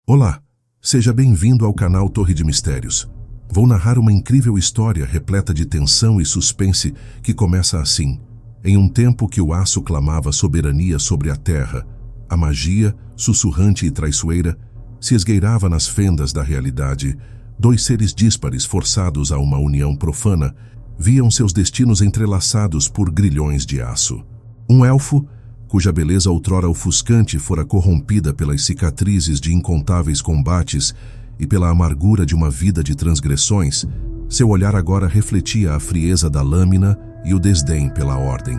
Olá, seja bem-vindo ao canal Torre de Mistérios. Vou narrar uma incrível história repleta de tensão e suspense que começa assim. Em um tempo que o aço clamava soberania sobre a terra, a magia, sussurrante e traiçoeira, se esgueirava nas fendas da realidade. Dois seres díspares forçados a uma união profana viam seus destinos entrelaçados por grilhões de aço. Um elfo, cuja beleza outrora ofuscante fora corrompida pelas cicatrizes de incontáveis combates e pela amargura de uma vida de transgressões, seu olhar agora refletia a frieza da lâmina e o desdém pela ordem.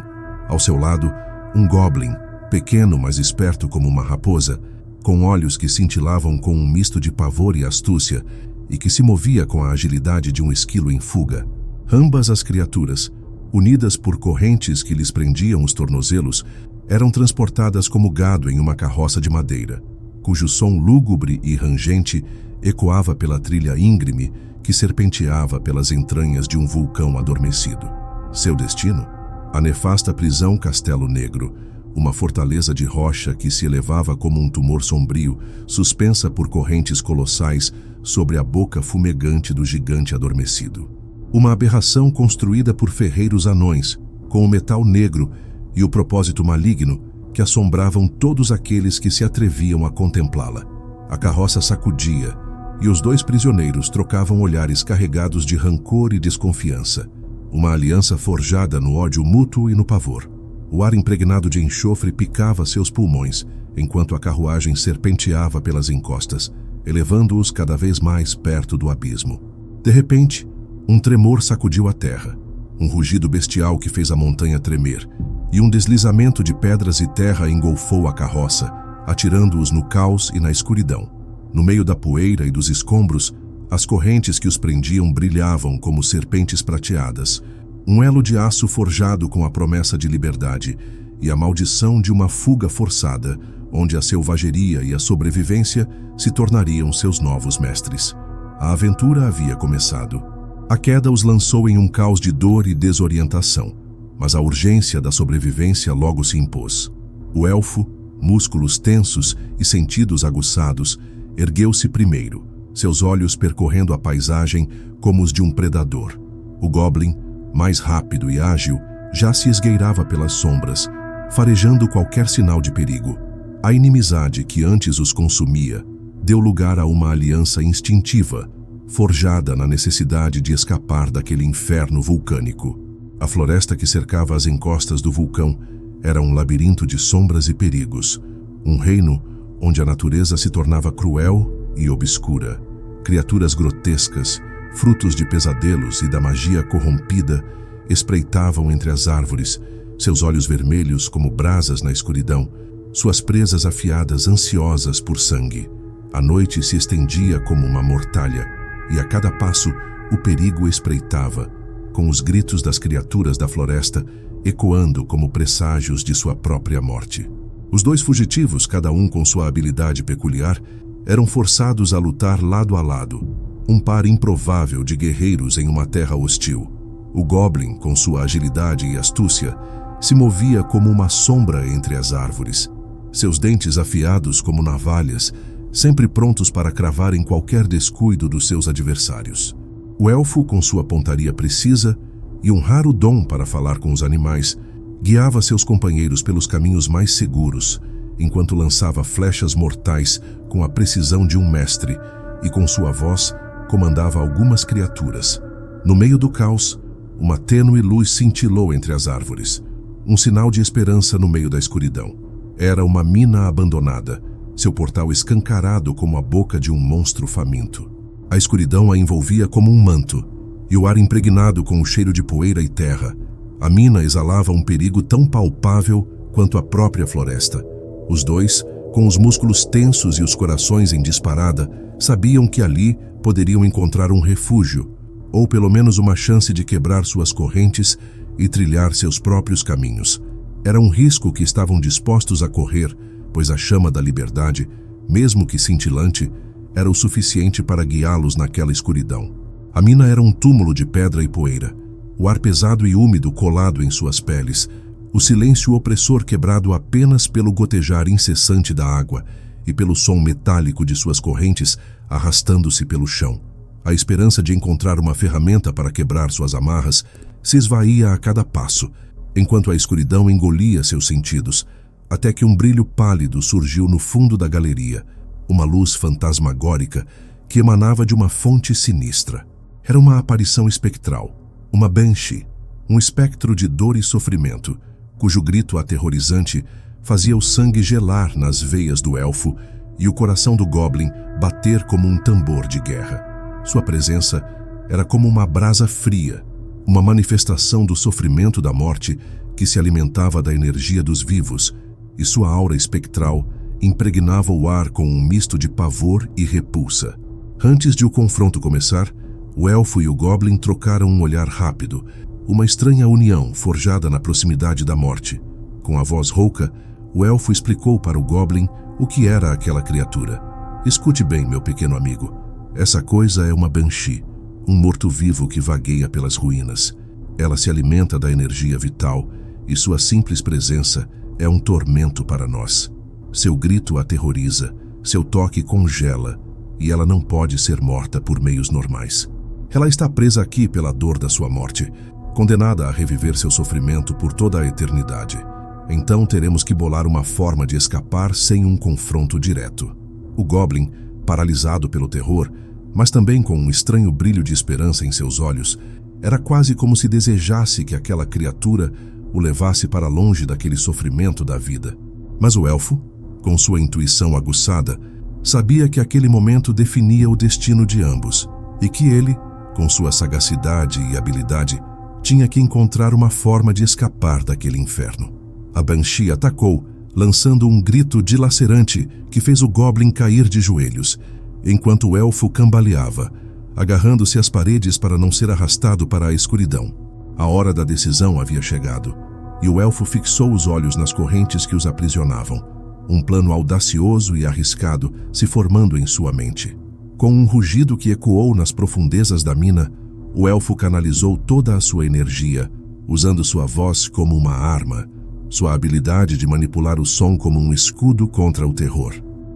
Ao seu lado, um goblin, pequeno mas esperto como uma raposa, com olhos que cintilavam com um misto de pavor e astúcia e que se movia com a agilidade de um esquilo em fuga. Ambas as criaturas, unidas por correntes que lhes prendiam os tornozelos, eram transportadas como gado em uma carroça de madeira, cujo som lúgubre e rangente ecoava pela trilha íngreme que serpenteava pelas entranhas de um vulcão adormecido. Seu destino? A nefasta prisão Castelo Negro, uma fortaleza de rocha que se elevava como um tumor sombrio, suspensa por correntes colossais sobre a boca fumegante do gigante adormecido. Uma aberração construída por ferreiros anões, com o metal negro e o propósito maligno que assombravam todos aqueles que se atreviam a contemplá-la. A carroça sacudia e os dois prisioneiros trocavam olhares carregados de rancor e desconfiança. Uma aliança forjada no ódio mútuo e no pavor. O ar impregnado de enxofre picava seus pulmões, enquanto a carruagem serpenteava pelas encostas, elevando-os cada vez mais perto do abismo. De repente, um tremor sacudiu a terra, um rugido bestial que fez a montanha tremer, e um deslizamento de pedras e terra engolfou a carroça, atirando-os no caos e na escuridão. No meio da poeira e dos escombros, as correntes que os prendiam brilhavam como serpentes prateadas, um elo de aço forjado com a promessa de liberdade e a maldição de uma fuga forçada, onde a selvageria e a sobrevivência se tornariam seus novos mestres. A aventura havia começado. A queda os lançou em um caos de dor e desorientação, mas a urgência da sobrevivência logo se impôs. O elfo, músculos tensos e sentidos aguçados, ergueu-se primeiro, seus olhos percorrendo a paisagem como os de um predador. O goblin, mais rápido e ágil, já se esgueirava pelas sombras, farejando qualquer sinal de perigo. A inimizade que antes os consumia deu lugar a uma aliança instintiva, forjada na necessidade de escapar daquele inferno vulcânico. A floresta que cercava as encostas do vulcão era um labirinto de sombras e perigos, um reino onde a natureza se tornava cruel e obscura. Criaturas grotescas, frutos de pesadelos e da magia corrompida, espreitavam entre as árvores, seus olhos vermelhos como brasas na escuridão, suas presas afiadas ansiosas por sangue. A noite se estendia como uma mortalha, e a cada passo o perigo espreitava, com os gritos das criaturas da floresta ecoando como presságios de sua própria morte. Os dois fugitivos, cada um com sua habilidade peculiar, eram forçados a lutar lado a lado, um par improvável de guerreiros em uma terra hostil. O goblin, com sua agilidade e astúcia, se movia como uma sombra entre as árvores, seus dentes afiados como navalhas, sempre prontos para cravar em qualquer descuido dos seus adversários. O elfo, com sua pontaria precisa e um raro dom para falar com os animais, guiava seus companheiros pelos caminhos mais seguros, enquanto lançava flechas mortais com a precisão de um mestre e com sua voz comandava algumas criaturas. No meio do caos, uma tênue luz cintilou entre as árvores, um sinal de esperança no meio da escuridão. Era uma mina abandonada, seu portal escancarado como a boca de um monstro faminto. A escuridão a envolvia como um manto, e o ar impregnado com o cheiro de poeira e terra. A mina exalava um perigo tão palpável quanto a própria floresta. Os dois, com os músculos tensos e os corações em disparada, sabiam que ali poderiam encontrar um refúgio, ou pelo menos uma chance de quebrar suas correntes e trilhar seus próprios caminhos. Era um risco que estavam dispostos a correr, pois a chama da liberdade, mesmo que cintilante, era o suficiente para guiá-los naquela escuridão. A mina era um túmulo de pedra e poeira, o ar pesado e úmido colado em suas peles, o silêncio opressor quebrado apenas pelo gotejar incessante da água e pelo som metálico de suas correntes arrastando-se pelo chão. A esperança de encontrar uma ferramenta para quebrar suas amarras se esvaía a cada passo, enquanto a escuridão engolia seus sentidos, até que um brilho pálido surgiu no fundo da galeria, uma luz fantasmagórica que emanava de uma fonte sinistra. Era uma aparição espectral, uma banshee, um espectro de dor e sofrimento, cujo grito aterrorizante fazia o sangue gelar nas veias do elfo e o coração do goblin bater como um tambor de guerra. Sua presença era como uma brasa fria, uma manifestação do sofrimento da morte que se alimentava da energia dos vivos, e sua aura espectral impregnava o ar com um misto de pavor e repulsa. Antes de o confronto começar, o elfo e o goblin trocaram um olhar rápido, uma estranha união forjada na proximidade da morte. Com a voz rouca, o elfo explicou para o goblin o que era aquela criatura. Escute bem, meu pequeno amigo. Essa coisa é uma banshee, um morto-vivo que vagueia pelas ruínas. Ela se alimenta da energia vital e sua simples presença é um tormento para nós. Seu grito aterroriza, seu toque congela, e ela não pode ser morta por meios normais. Ela está presa aqui pela dor da sua morte, condenada a reviver seu sofrimento por toda a eternidade. Então teremos que bolar uma forma de escapar sem um confronto direto. O goblin, paralisado pelo terror, mas também com um estranho brilho de esperança em seus olhos, era quase como se desejasse que aquela criatura o levasse para longe daquele sofrimento da vida. Mas o elfo, com sua intuição aguçada, sabia que aquele momento definia o destino de ambos e que ele, com sua sagacidade e habilidade, tinha que encontrar uma forma de escapar daquele inferno. A banshee atacou, lançando um grito dilacerante que fez o goblin cair de joelhos, enquanto o elfo cambaleava, agarrando-se às paredes para não ser arrastado para a escuridão. A hora da decisão havia chegado, e o elfo fixou os olhos nas correntes que os aprisionavam, um plano audacioso e arriscado se formando em sua mente. Com um rugido que ecoou nas profundezas da mina, o elfo canalizou toda a sua energia, usando sua voz como uma arma, sua habilidade de manipular o som como um escudo contra o terror.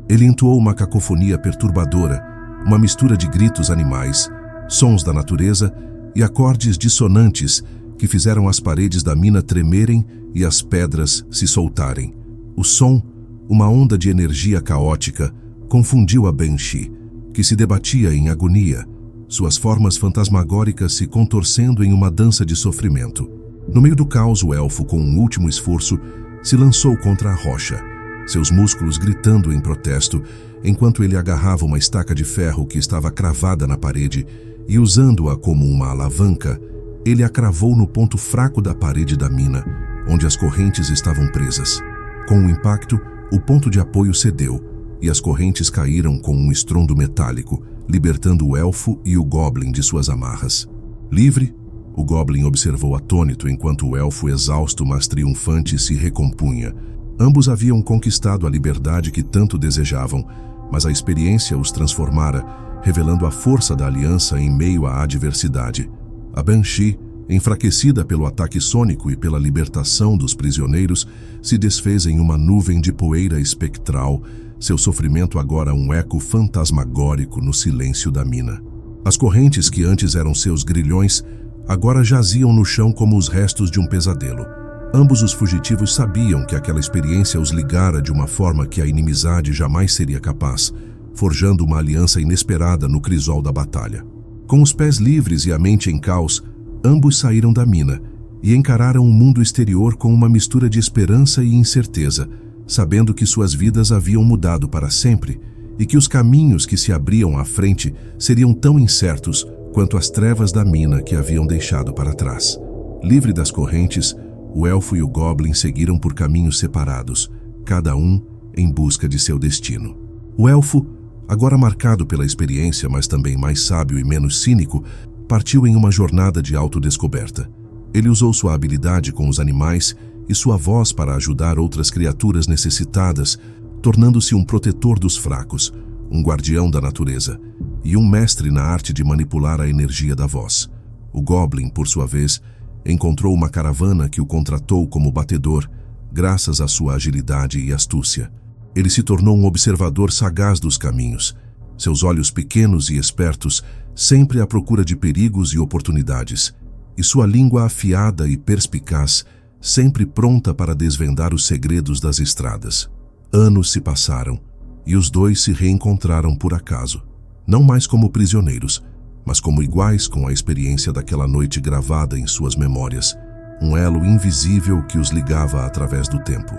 Ele entoou uma cacofonia perturbadora, uma mistura de gritos animais, sons da natureza e acordes dissonantes que fizeram as paredes da mina tremerem e as pedras se soltarem. O som, uma onda de energia caótica, confundiu a banshee, que se debatia em agonia, suas formas fantasmagóricas se contorcendo em uma dança de sofrimento. No meio do caos, o elfo, com um último esforço, se lançou contra a rocha, seus músculos gritando em protesto, enquanto ele agarrava uma estaca de ferro que estava cravada na parede e, usando-a como uma alavanca, ele a cravou no ponto fraco da parede da mina, onde as correntes estavam presas. Com o impacto, o ponto de apoio cedeu e as correntes caíram com um estrondo metálico, libertando o elfo e o goblin de suas amarras. Livre, o goblin observou atônito enquanto o elfo, exausto mas triunfante, se recompunha. Ambos haviam conquistado a liberdade que tanto desejavam, mas a experiência os transformara, revelando a força da aliança em meio à adversidade. A banshee, enfraquecida pelo ataque sônico e pela libertação dos prisioneiros, se desfez em uma nuvem de poeira espectral, seu sofrimento agora um eco fantasmagórico no silêncio da mina. As correntes que antes eram seus grilhões, agora jaziam no chão como os restos de um pesadelo. Ambos os fugitivos sabiam que aquela experiência os ligara de uma forma que a inimizade jamais seria capaz, forjando uma aliança inesperada no crisol da batalha. Com os pés livres e a mente em caos, ambos saíram da mina e encararam o mundo exterior com uma mistura de esperança e incerteza, sabendo que suas vidas haviam mudado para sempre e que os caminhos que se abriam à frente seriam tão incertos quanto as trevas da mina que haviam deixado para trás. Livre das correntes, o elfo e o goblin seguiram por caminhos separados, cada um em busca de seu destino. O elfo, agora marcado pela experiência, mas também mais sábio e menos cínico, partiu em uma jornada de autodescoberta. Ele usou sua habilidade com os animais e sua voz para ajudar outras criaturas necessitadas, tornando-se um protetor dos fracos, um guardião da natureza e um mestre na arte de manipular a energia da voz. O goblin, por sua vez, encontrou uma caravana que o contratou como batedor, graças à sua agilidade e astúcia. Ele se tornou um observador sagaz dos caminhos, seus olhos pequenos e espertos, sempre à procura de perigos e oportunidades, e sua língua afiada e perspicaz, sempre pronta para desvendar os segredos das estradas. Anos se passaram, e os dois se reencontraram por acaso, não mais como prisioneiros, mas como iguais com a experiência daquela noite gravada em suas memórias, um elo invisível que os ligava através do tempo.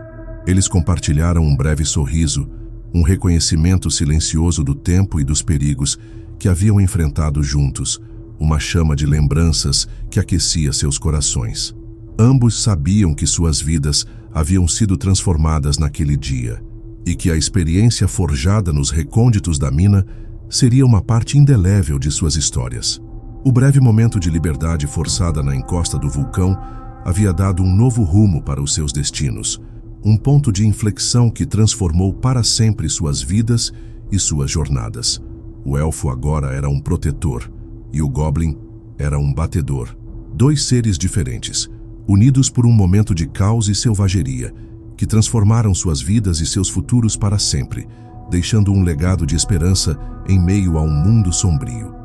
Eles compartilharam um breve sorriso, um reconhecimento silencioso do tempo e dos perigos que haviam enfrentado juntos, uma chama de lembranças que aquecia seus corações. Ambos sabiam que suas vidas haviam sido transformadas naquele dia e que a experiência forjada nos recônditos da mina seria uma parte indelével de suas histórias. O breve momento de liberdade forçada na encosta do vulcão havia dado um novo rumo para os seus destinos, um ponto de inflexão que transformou para sempre suas vidas e suas jornadas. O elfo agora era um protetor e o goblin era um batedor. Dois seres diferentes, unidos por um momento de caos e selvageria, que transformaram suas vidas e seus futuros para sempre, deixando um legado de esperança em meio a um mundo sombrio.